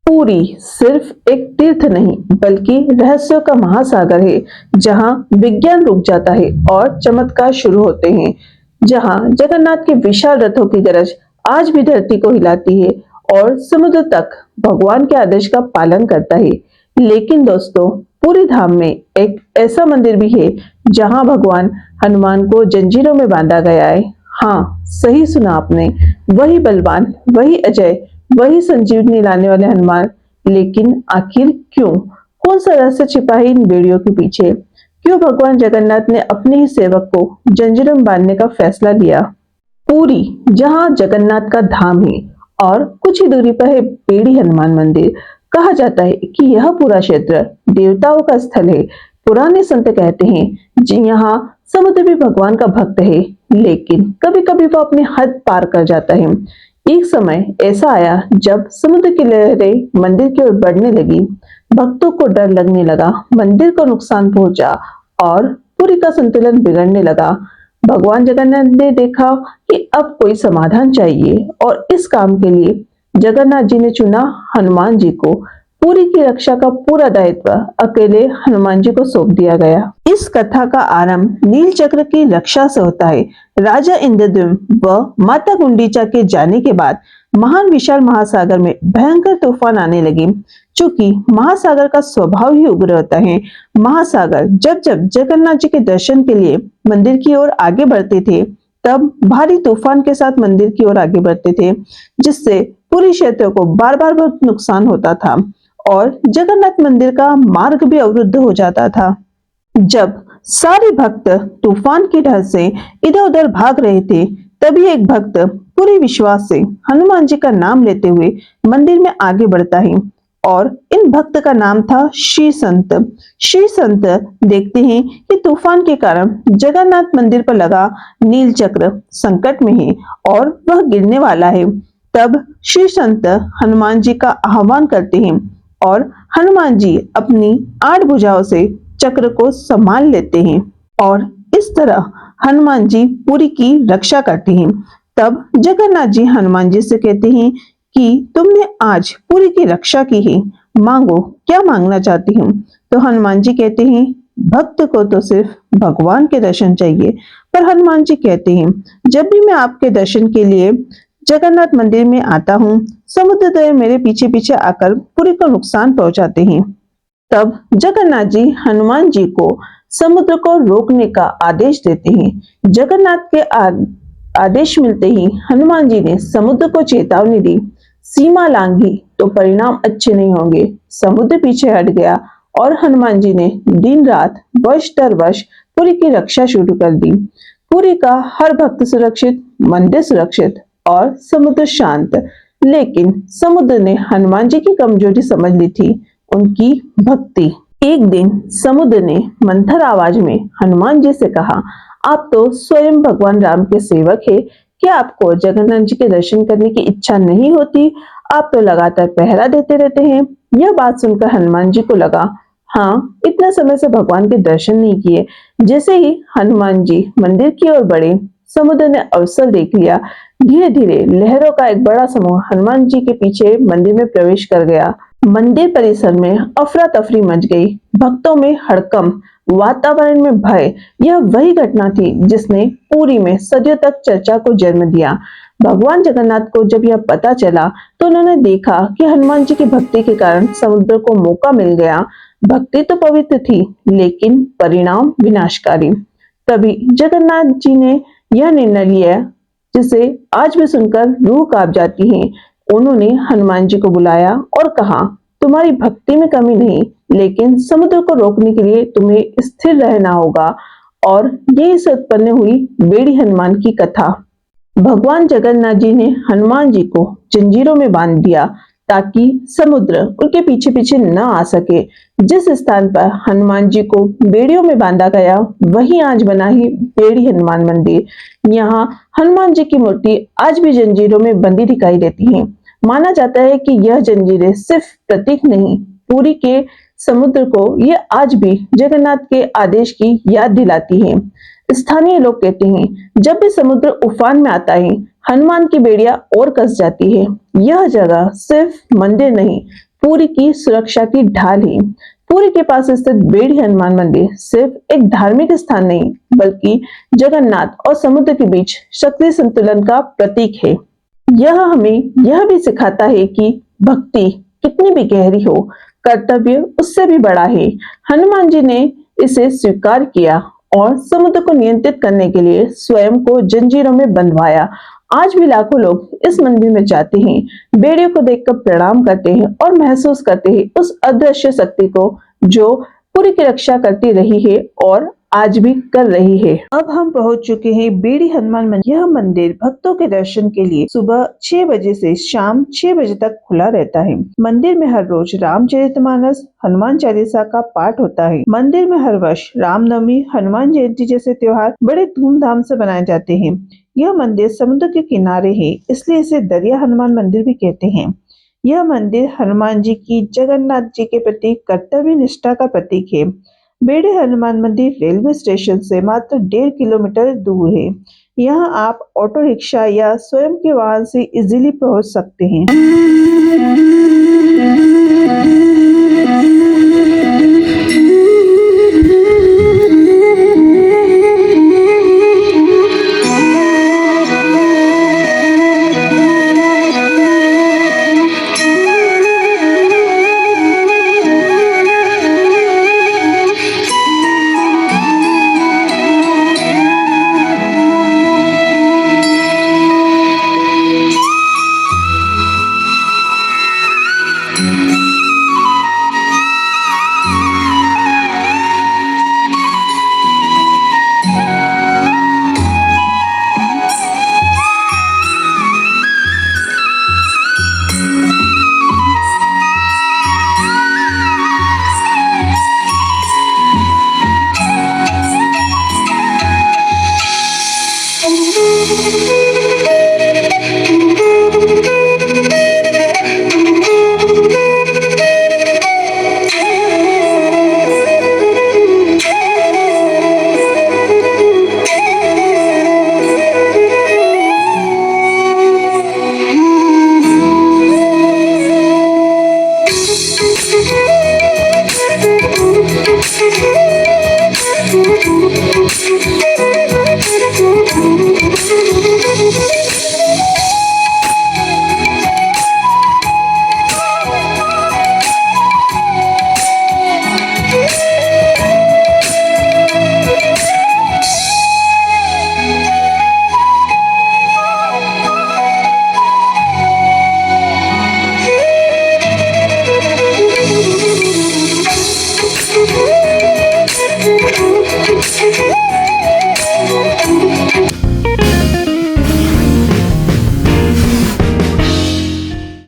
पुरी सिर्फ एक तीर्थ नहीं बल्कि रहस्यों का महासागर है, जहां विज्ञान रुक जाता है और चमत्कार शुरू होते हैं। जहां जगन्नाथ के विशाल रथों की गरज आज भी धरती को हिलाती है और समुद्र तक भगवान के आदेश का पालन करता है। लेकिन दोस्तों, पूरी धाम में एक ऐसा मंदिर भी है जहां भगवान हनुमान को जंजीरों में बांधा गया है। हाँ, सही सुना आपने। वही बलवान, वही अजय, वही संजीवनी लाने वाले हनुमान। लेकिन आखिर क्यों? कौन सा रहस्य छिपा है इन बेड़ियों के पीछे? क्यों भगवान जगन्नाथ ने अपने ही सेवक को जंजीरों में बांधने का फैसला लिया? पुरी, जहां जगन्नाथ का धाम है और कुछ ही दूरी पर है बेड़ी हनुमान मंदिर। कहा जाता है कि यह पूरा क्षेत्र देवताओं का स्थल है। पुराने संत कहते हैं जी यहाँ समुद्र भी भगवान का भक्त है, लेकिन कभी कभी वो अपनी हद पार कर जाता है। एक समय ऐसा आया जब समुद्र की लहरें मंदिर की ओर बढ़ने लगी। भक्तों को डर लगने लगा, मंदिर को नुकसान पहुंचा और पुरी का संतुलन बिगड़ने लगा। भगवान जगन्नाथ ने देखा कि अब कोई समाधान चाहिए और इस काम के लिए जगन्नाथ जी ने चुना हनुमान जी को। पुरी की रक्षा का पूरा दायित्व अकेले हनुमान जी को सौंप दिया गया। इस कथा का आरंभ नील चक्र की रक्षा से होता है। राजा इंद्रद्युम्न व माता गुंडीचा के जाने के बाद महान विशाल महासागर में भयंकर तूफान आने लगे। चूंकि महासागर का स्वभाव ही उग्र होता है, महासागर जब जब जगन्नाथ जी के दर्शन के लिए मंदिर की ओर आगे बढ़ते थे, तब भारी तूफान के साथ मंदिर की ओर आगे बढ़ते थे, जिससे पूरी क्षेत्र को बार बार बहुत नुकसान होता था और जगन्नाथ मंदिर का मार्ग भी अवरुद्ध हो जाता था। जब सारे भक्त तूफान की डर से इधर उधर भाग रहे थे, तभी एक भक्त पूरे विश्वास से हनुमान जी का नाम लेते हुए मंदिर में आगे बढ़ता है और इन भक्त का नाम था श्री संत। श्री संत देखते हैं कि तूफान के कारण जगन्नाथ मंदिर पर लगा नील चक्र संकट में है और वह गिरने वाला है। तब श्री संत हनुमान जी का आह्वान करते हैं और हनुमान जी अपनी 8 भुजाओं से चक्र को संभाल लेते हैं और इस तरह हनुमान जी पुरी की रक्षा करते हैं। तब जगन्नाथ जी हनुमान जी से कहते हैं कि तुमने आज पुरी की रक्षा की है, मांगो, क्या मांगना चाहती हूँ? तो हनुमान जी कहते हैं भक्त को तो सिर्फ भगवान के दर्शन चाहिए। पर हनुमान जी कहते हैं जब भी मैं आपके दर्शन के लिए जगन्नाथ मंदिर में आता हूँ, समुद्र देव मेरे पीछे पीछे आकर पुरी को नुकसान पहुंचाते हैं। तब जगन्नाथ जी हनुमान जी को समुद्र को रोकने का आदेश देते हैं। जगन्नाथ के आदेश मिलते ही हनुमान जी ने समुद्र को चेतावनी दी, सीमा लांघी तो परिणाम अच्छे नहीं होंगे। समुद्र पीछे हट गया और हनुमान जी ने दिन रात वर्ष दर वर्ष पुरी की रक्षा शुरू कर दी। पुरी का हर भक्त सुरक्षित, मंदिर सुरक्षित और समुद्र शांत। लेकिन समुद्र ने हनुमान जी की कमजोरी समझ ली थी, उनकी भक्ति। एक दिन समुद्र ने मंथर आवाज में हनुमान जी से कहा, आप तो स्वयं भगवान राम के सेवक है, क्या आपको जगन्नाथ जी के दर्शन करने की इच्छा नहीं होती? आप तो लगातार पहरा देते रहते हैं। यह बात सुनकर हनुमान जी को लगा, हाँ, इतना समय से भगवान के दर्शन नहीं किए। जैसे ही हनुमान जी मंदिर की ओर बढ़े, समुद्र ने अवसर देख लिया। धीरे धीरे लहरों का एक बड़ा समूह हनुमान जी के पीछे मंदिर में प्रवेश कर गया। मंदिर परिसर में अफरा तफरी मच गई, भक्तों में हड़कंप, वातावरण में भय। यह वही घटना थी जिसने पुरी में सदियों तक चर्चा को जन्म दिया। भगवान जगन्नाथ को जब यह पता चला तो उन्होंने देखा कि हनुमान जी की भक्ति के कारण समुद्र को मौका मिल गया। भक्ति तो पवित्र थी, लेकिन परिणाम विनाशकारी। तभी जगन्नाथ जी ने यह निर्णय लिया जिसे आज भी सुनकर रूह कांप जाती है। उन्होंने हनुमान जी को बुलाया और कहा, तुम्हारी भक्ति में कमी नहीं, लेकिन समुद्र को रोकने के लिए तुम्हें स्थिर रहना होगा। और यही से उत्पन्न हुई बेड़ी हनुमान की कथा। भगवान जगन्नाथ जी ने हनुमान जी को जंजीरों में बांध दिया ताकि समुद्र उनके पीछे पीछे न आ सके। जिस स्थान पर हनुमान जी को बेड़ियों में बांधा गया, वहीं आज बना है बेड़ी हनुमान मंदिर। यहाँ हनुमान जी की मूर्ति आज भी जंजीरों में बंदी दिखाई देती है। माना जाता है कि यह जंजीरें सिर्फ प्रतीक नहीं, पुरी के समुद्र को ये आज भी जगन्नाथ के आदेश की याद दिलाती है। स्थानीय लोग कहते हैं जब भी समुद्र उफान में आता है, हनुमान की बेड़िया और कस जाती है। यह जगह सिर्फ मंदिर नहीं पुरी की सुरक्षा की ढाल है। पुरी के पास स्थित बेड़ी हनुमान मंदिर सिर्फ एक धार्मिक स्थान नहीं, बल्कि जगन्नाथ और समुद्र के बीच शक्ति संतुलन का प्रतीक है। यह हमें यह भी सिखाता है कि भक्ति कितनी भी गहरी हो, कर्तव्य उससे भी बड़ा है। हनुमान जी ने इसे स्वीकार किया और समुद्र को नियंत्रित करने के लिए स्वयं को जंजीरों में बंधवाया। आज भी लाखों लोग इस मंदिर में जाते हैं, बेड़ियों को देखकर प्रणाम करते हैं और महसूस करते हैं उस अदृश्य शक्ति को जो पुरी की रक्षा करती रही है और आज भी कर रही है। अब हम पहुंच चुके हैं बेड़ी हनुमान मंदिर। यह मंदिर भक्तों के दर्शन के लिए सुबह 6 बजे से शाम 6 बजे तक खुला रहता है। मंदिर में हर रोज रामचरितमानस, हनुमान चालीसा का पाठ होता है। मंदिर में हर वर्ष रामनवमी, हनुमान जयंती जैसे त्योहार बड़े धूमधाम से मनाए जाते हैं। यह मंदिर समुद्र के किनारे है, इसलिए इसे दरिया हनुमान मंदिर भी कहते हैं। यह मंदिर हनुमान जी की जगन्नाथ जी के प्रति कर्तव्य निष्ठा का प्रतीक है। बेड़े हनुमान मंदिर रेलवे स्टेशन से मात्र 1.5 किलोमीटर दूर है। यहाँ आप ऑटो रिक्शा या स्वयं के वाहन से इजीली पहुँच सकते हैं।